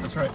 That's right.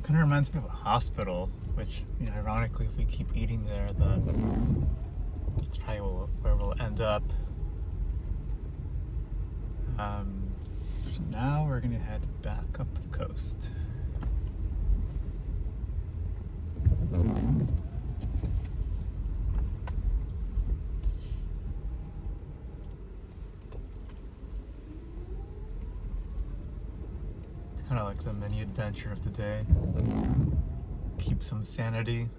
Kind of reminds me of a hospital, which, you know, ironically, if we keep eating there, then it's probably where we'll end up. So now we're gonna head back up the coast. Kind of like the mini adventure of the day. Keep some sanity.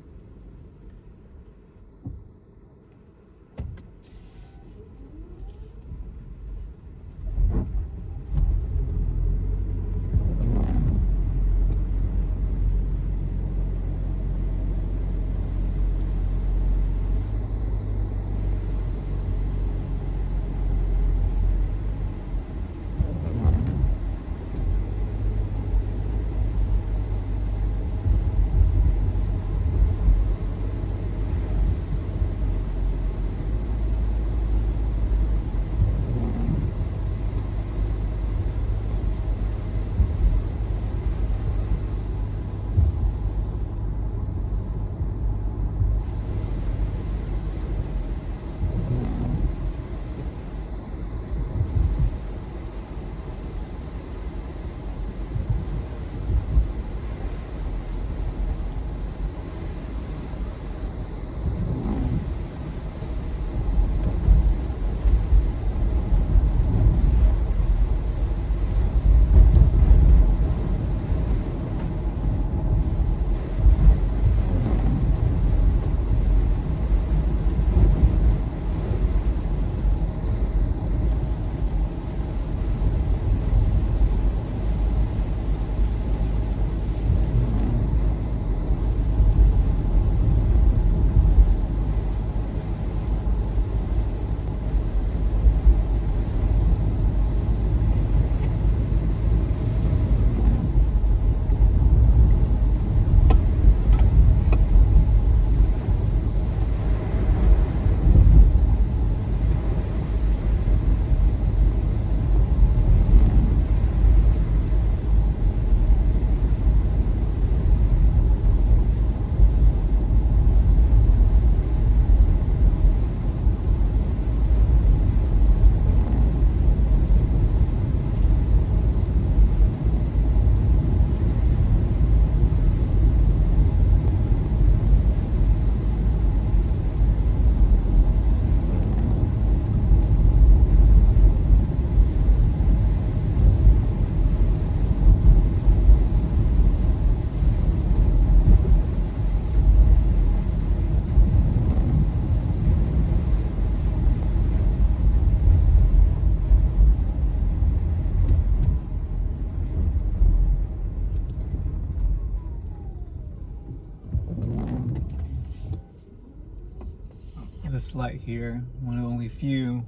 this light here, one of the only few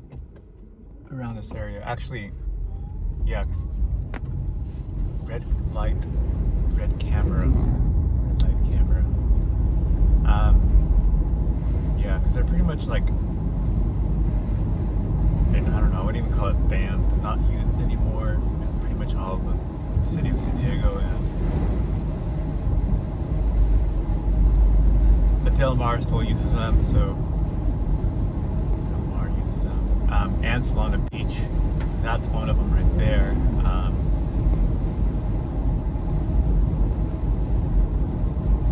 around this area. Actually, yeah, 'cause red light, red camera, red light camera. Yeah, because they're pretty much like, and I don't know, I wouldn't even call it banned, but not used anymore in pretty much all of the city of San Diego. But Del Mar still uses them, so Del Mar uses them. And Solana Beach, that's one of them right there.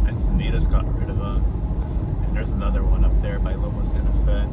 Encinitas got rid of them, and there's another one up there by Loma Santa Fe.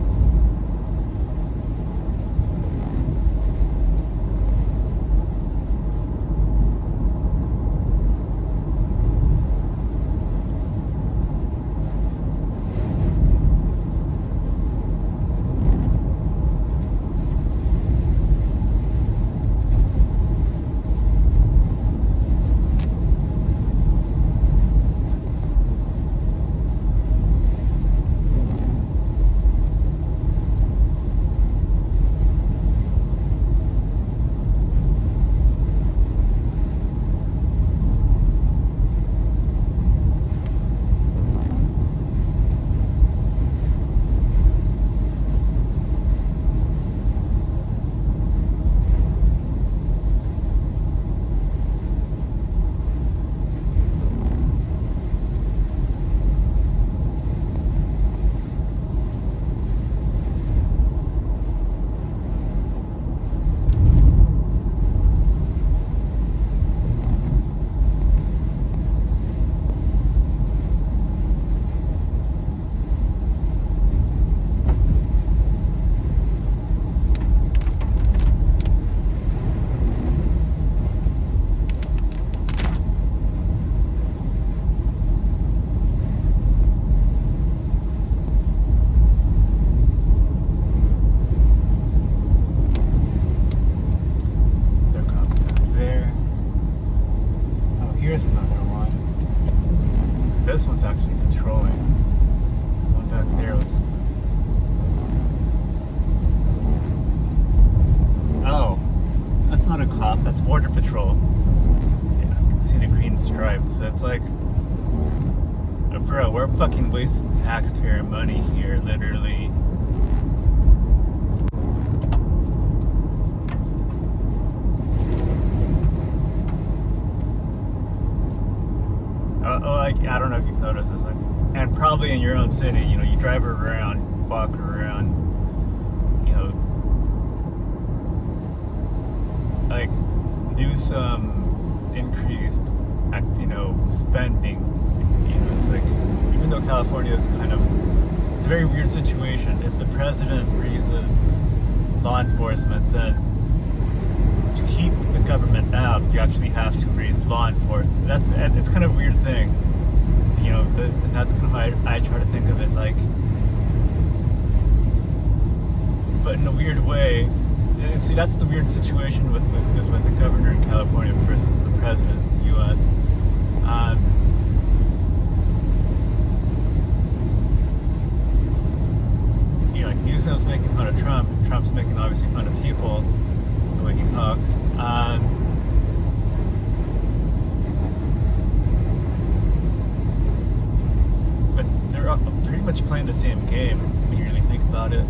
Here's another one. This one's actually patrolling. One back there was... Oh, that's not a cop, that's Border Patrol. Yeah, I can see the green stripe. So it's like, bro, we're fucking wasting taxpayer money here, literally. Like, I don't know if you've noticed this, like, and probably in your own city, you know, you drive around, walk around, you know, like, do some increased, you know, spending. You know, it's like, even though California is kind of, it's a very weird situation. If the president raises law enforcement, then to keep the government out, you actually have to raise law enforcement. It's kind of a weird thing, you know. And that's kind of how I try to think of it, like, but in a weird way. And see, that's the weird situation with the governor in California versus the president in the U.S. You know, like Newsom's making fun of Trump. Trump's making obviously fun of people, the way he talks. But they're pretty much playing the same game when you really think about it.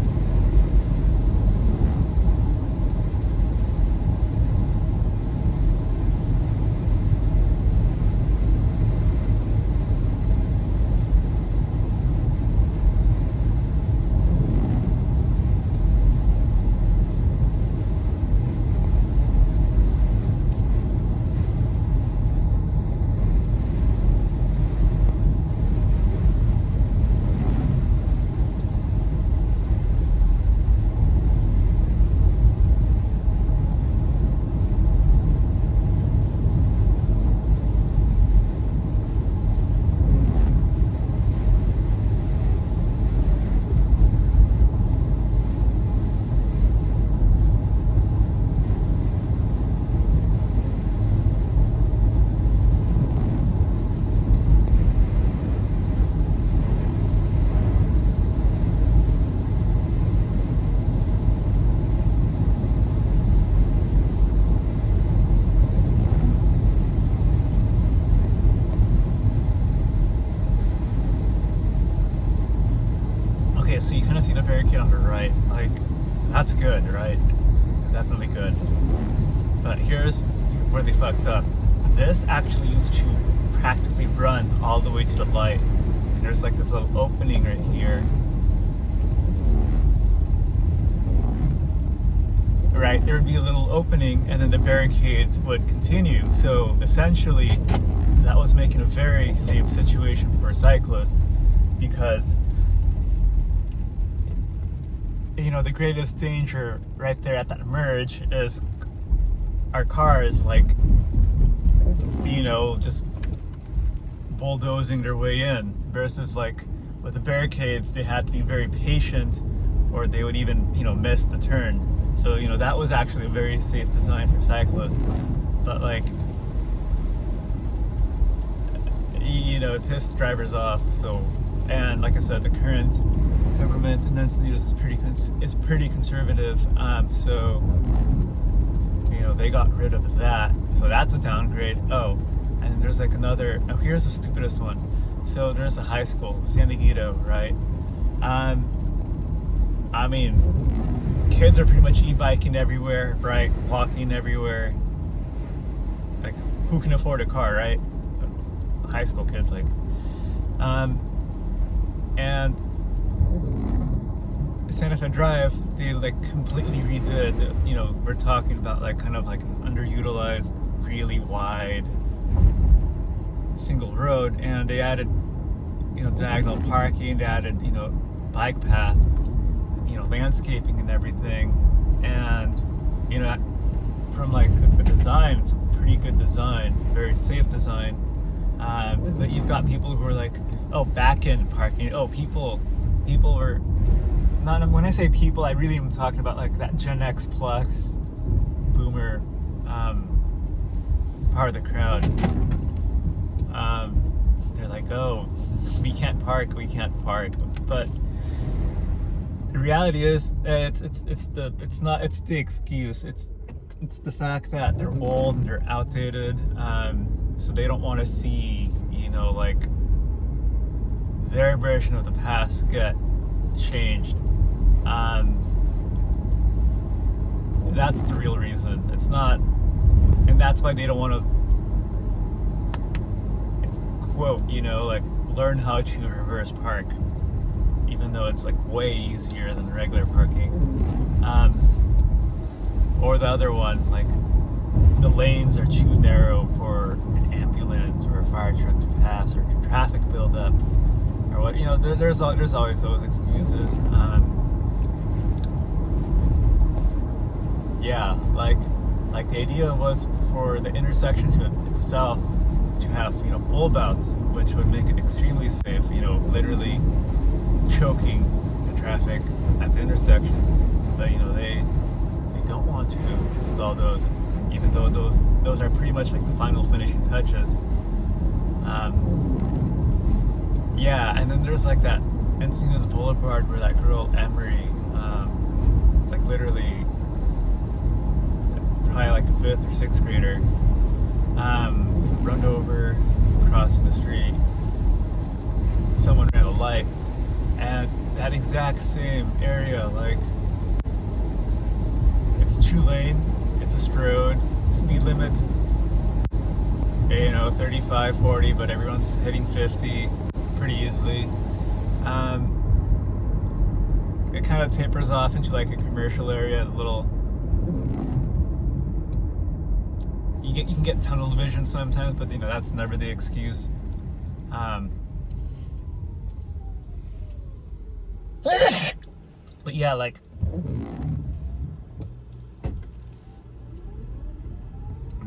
okay, so you kind of see the barricade on the right. Like, that's good, right? Definitely good. But here's where they fucked up. This actually used to practically run all the way to the light. And there's like this little opening right here. Right, there would be a little opening and then the barricades would continue. So essentially, that was making a very safe situation for cyclists because, you know, the greatest danger right there at that merge is our cars, like, you know, just bulldozing their way in, versus like with the barricades, they had to be very patient or they would even, you know, miss the turn. So, you know, that was actually a very safe design for cyclists. But like, you know, it pissed drivers off. So, and like I said, the current government in Encinitas is pretty conservative. So, you know, they got rid of that. So that's a downgrade. Oh, and there's like another. Oh, here's the stupidest one. So there's a high school, San Miguel, right? I mean, kids are pretty much e-biking everywhere, right? Walking everywhere. Like, who can afford a car, right? High school kids, like. And Santa Fe Drive, they like completely redid. You know, we're talking about like kind of like an underutilized, really wide single road, and they added, you know, diagonal parking. They added, you know, bike path, you know, landscaping and everything. And, you know, from like a design, it's a pretty good design, very safe design. But you've got people who are like, oh, back end parking. Oh, people were not. When I say people, I really am talking about like that Gen X plus boomer part of the crowd. They're like, oh, we can't park. But the reality is, it's the excuse. It's the fact that they're old and they're outdated. So they don't want to see, you know, like their version of the past get changed. That's the real reason. It's not, and that's why they don't want to, quote, you know, like learn how to reverse park, even though it's like way easier than regular parking. Or the other one, like the lanes are too narrow for an ambulance or a fire truck to pass, or traffic buildup, or what, you know. There's always those excuses. Yeah, like the idea was for the intersection to itself to have, you know, bulb outs, which would make it extremely safe. You know, literally choking the traffic at the intersection. But you know, they don't want to install those, even though those are pretty much like the final finishing touches. Yeah, and then there's like that Encinitas Boulevard where that girl Emery, like literally probably like a 5th or 6th grader, run over crossing the street. Someone ran a light, and that exact same area, like, it's 2-lane, it's a strode, speed limits, you know, 35, 40, but everyone's hitting 50 pretty easily. It kind of tapers off into like a commercial area, a little. You can get tunnel vision sometimes, but you know, that's never the excuse. But yeah, like,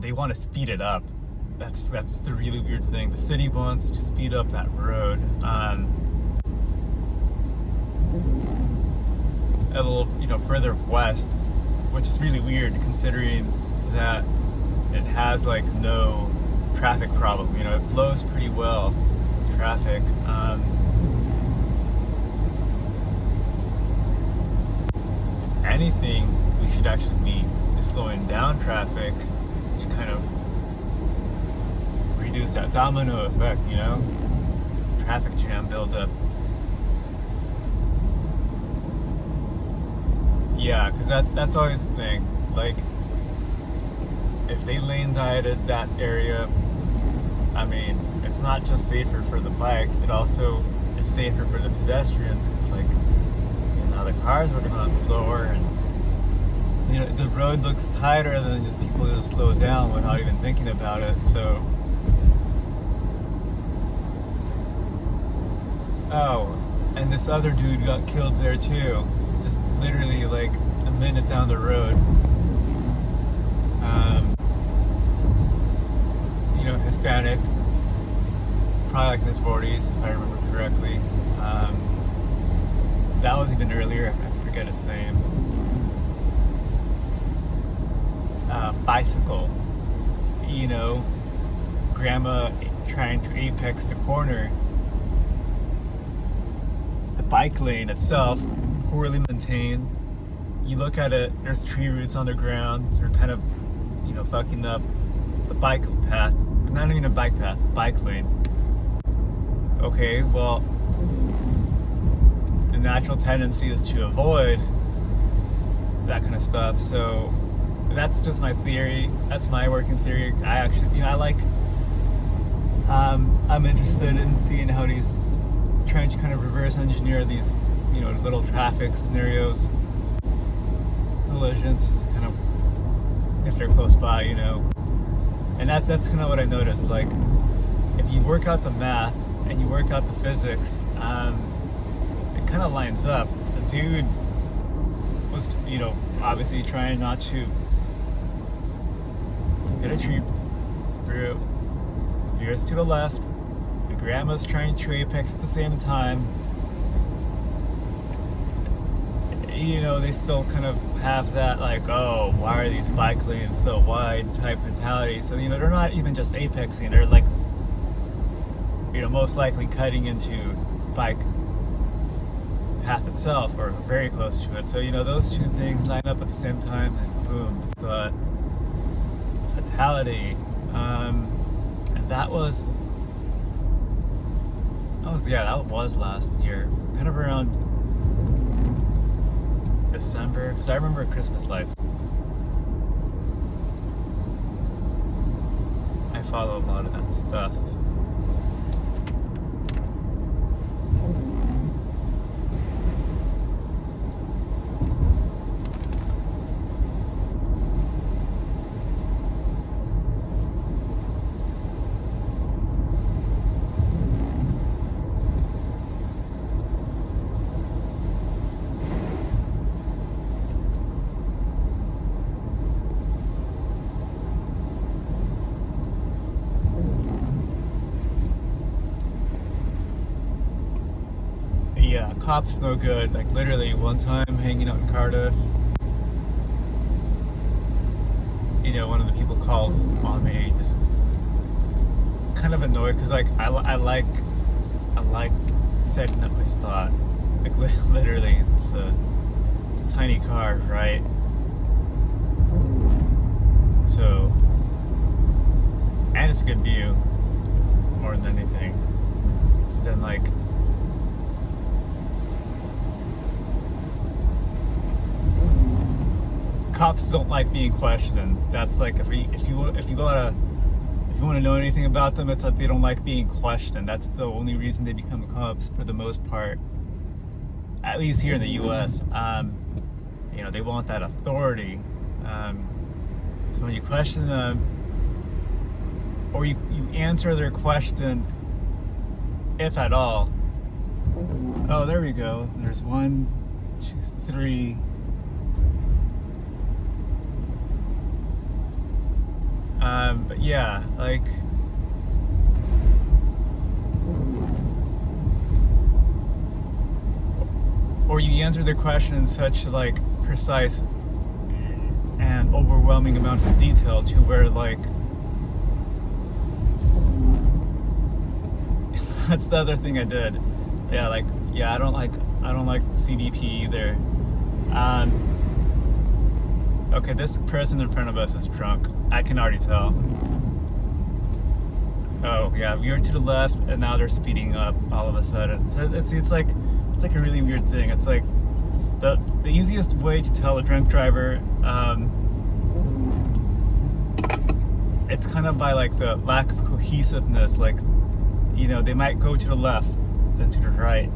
they want to speed it up. That's the really weird thing. The city wants to speed up that road. A little, you know, further west, which is really weird considering that it has like no traffic problem. You know, it flows pretty well with traffic. If anything, we should actually be slowing down traffic to kind of reduce that domino effect, you know, traffic jam buildup. Yeah, because that's always the thing. Like, if they lane dieted that area, I mean, it's not just safer for the bikes; it also is safer for the pedestrians. Because, like, the cars would have gone slower, and the road looks tighter, than just people just slow down without even thinking about it. So, oh, and this other dude got killed there too. Just literally like a minute down the road. Hispanic, probably like in his 40s, if I remember correctly. That was even earlier. I forget his name. Bicycle. Grandma trying to apex the corner. The bike lane itself, poorly maintained. You look at it, there's tree roots on the ground. They're kind of, fucking up the bike path. Not even a bike path, bike lane. Okay, well, the natural tendency is to avoid that kind of stuff. So that's just my theory. That's my working theory. I actually, I'm interested in seeing how these, trying to kind of reverse engineer these, little traffic scenarios, collisions, just to kind of, if they're close by, And that's kind of what I noticed. Like, if you work out the math and you work out the physics, it kind of lines up. The dude was, obviously trying not to hit a tree root, veers to the left. The grandma's trying to apex at the same time. They still kind of have that, like, oh, why are these bike lanes so wide type mentality. So, they're not even just apexing, they're like, most likely cutting into bike path itself or very close to it. So, those two things line up at the same time and boom, but fatality. And that was last year, kind of around December, because I remember Christmas lights. I follow a lot of that stuff. Yeah, cops no good. Like, literally one time hanging out in Cardiff, one of the people called on me, just kind of annoyed, because like I like setting up my spot. Like, literally, it's a tiny car, right? So, and it's a good view more than anything. So then, like, cops don't like being questioned. That's like, if you want to know anything about them, it's that they don't like being questioned. That's the only reason they become cops, for the most part, at least here in the U.S. They want that authority. So when you question them, or you answer their question, if at all. Oh, there we go. There's 1, 2, 3. But yeah, like, or you answer their question in such, like, precise and overwhelming amounts of detail to where, like, that's the other thing I did. Yeah, like, yeah, I don't like the CBP either. Okay, this person in front of us is drunk. I can already tell. Oh yeah, veered to the left, and now they're speeding up all of a sudden. So it's like a really weird thing. It's like, the easiest way to tell a drunk driver, it's kind of by like the lack of cohesiveness. Like, they might go to the left, then to the right,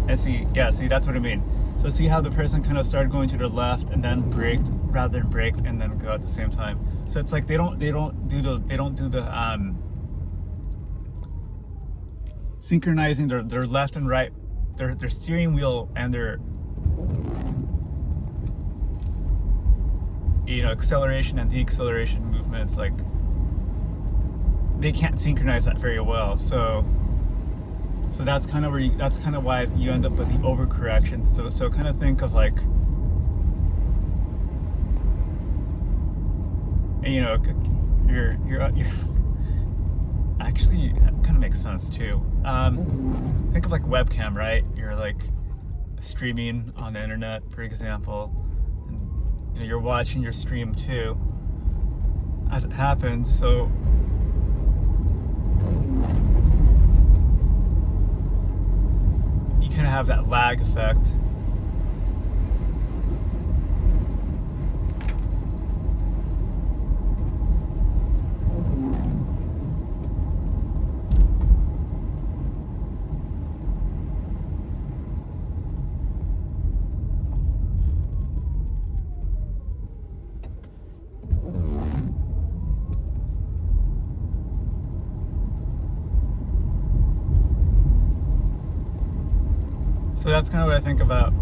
and see, that's what I mean. So see how the person kind of started going to the left and then braked rather than braked and then go at the same time. So it's like they don't do the synchronizing their left and right, their steering wheel and their acceleration and deceleration movements. Like, they can't synchronize that very well. So that's kind of why you end up with the overcorrection. So kind of think of like, you're actually, that kind of makes sense too. Think of like webcam, right? You're like streaming on the internet, for example, and you're watching your stream too as it happens. So you kind of have that lag effect. So that's kind of what I think about,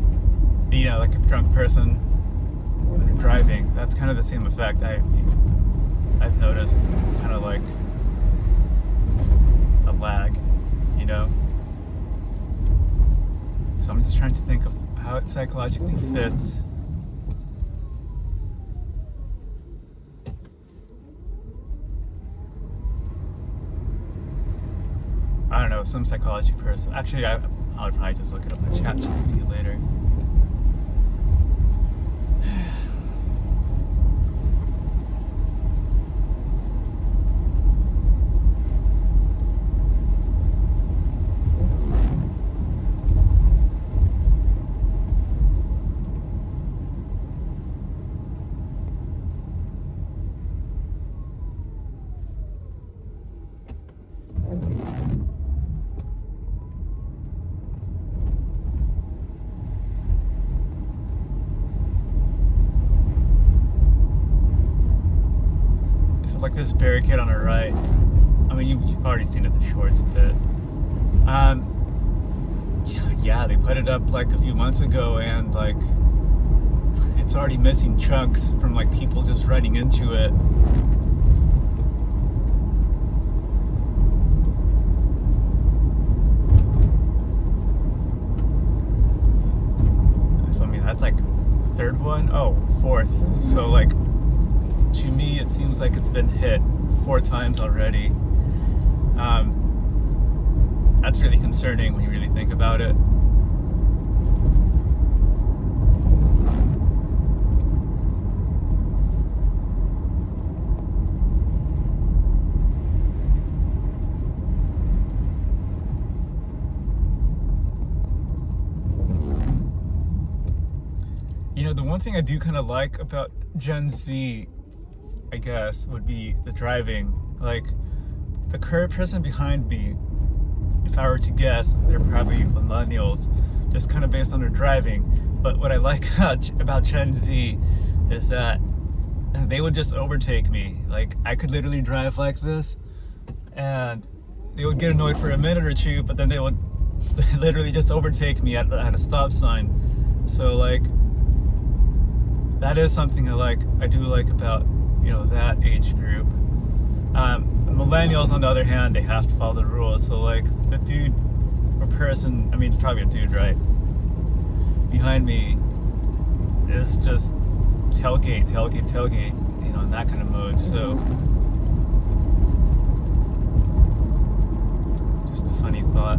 like a drunk person when they're driving. That's kind of the same effect I've noticed, kind of like a lag, So I'm just trying to think of how it psychologically fits. I don't know, some psychology person. Actually, I'll probably just look it up on ChatGPT later. Like this barricade on the right. I mean, you've already seen it in the shorts a bit. Yeah, they put it up like a few months ago, and like it's already missing chunks from like people just running into it. So I mean, that's like the third one. Oh, fourth. So like, to me, it seems like it's been hit 4 times already. That's really concerning when you really think about it. The one thing I do kind of like about Gen Z, I guess, would be the driving. Like, the current person behind me, if I were to guess, they're probably millennials, just kind of based on their driving. But what I like about Gen Z is that they would just overtake me. Like, I could literally drive like this, and they would get annoyed for a minute or two, but then they would literally just overtake me at a stop sign. So, like, that is something I do like about, that age group. Millennials, on the other hand, they have to follow the rules. So like the dude or person, I mean, it's probably a dude, right, behind me is just tailgate, in that kind of mode. So just a funny thought.